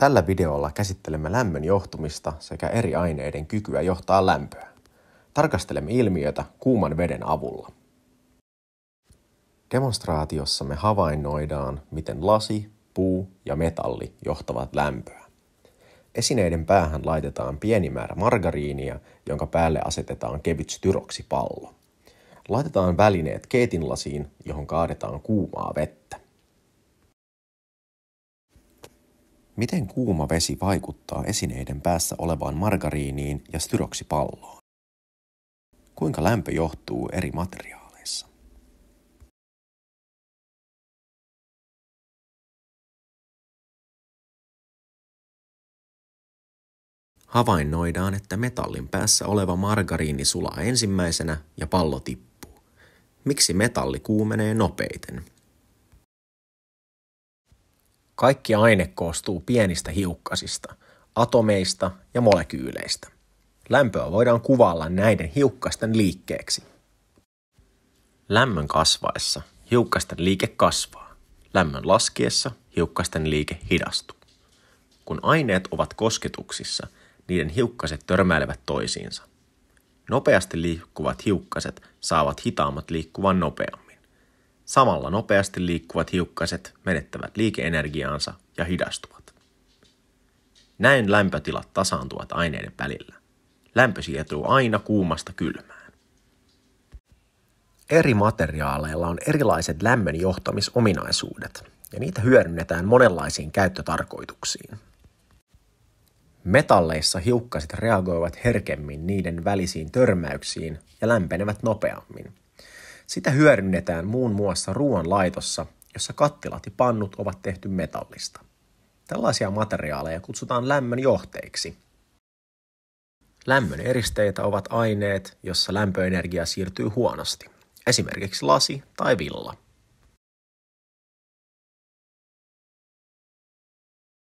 Tällä videolla käsittelemme lämmön johtumista sekä eri aineiden kykyä johtaa lämpöä. Tarkastelemme ilmiötä kuuman veden avulla. Demonstraatiossa me havainnoidaan, miten lasi, puu ja metalli johtavat lämpöä. Esineiden päähän laitetaan pieni määrä margariinia, jonka päälle asetetaan kevyt styroksipallo. Laitetaan välineet keetinlasiin, johon kaadetaan kuumaa vettä. Miten kuuma vesi vaikuttaa esineiden päässä olevaan margariiniin ja styroksipalloon? Kuinka lämpö johtuu eri materiaaleissa? Havainnoidaan, että metallin päässä oleva margariini sulaa ensimmäisenä ja pallo tippuu. Miksi metalli kuumenee nopeiten? Kaikki aine koostuu pienistä hiukkasista, atomeista ja molekyyleistä. Lämpöä voidaan kuvailla näiden hiukkasten liikkeeksi. Lämmön kasvaessa hiukkasten liike kasvaa. Lämmön laskiessa hiukkasten liike hidastuu. Kun aineet ovat kosketuksissa, niiden hiukkaset törmäilevät toisiinsa. Nopeasti liikkuvat hiukkaset saavat hitaammat liikkuvan nopeammin. Samalla nopeasti liikkuvat hiukkaset menettävät liikeenergiaansa ja hidastuvat. Näin lämpötilat tasaantuvat aineiden välillä. Lämpö siirtyy aina kuumasta kylmään. Eri materiaaleilla on erilaiset lämmön johtamisominaisuudet, ja niitä hyödynnetään monenlaisiin käyttötarkoituksiin. Metalleissa hiukkaset reagoivat herkemmin niiden välisiin törmäyksiin ja lämpenevät nopeammin. Sitä hyödynnetään muun muassa ruoanlaitossa, jossa kattilat ja pannut ovat tehty metallista. Tällaisia materiaaleja kutsutaan lämmön johteiksi. Lämmön eristeitä ovat aineet, jossa lämpöenergia siirtyy huonosti, esimerkiksi lasi tai villa.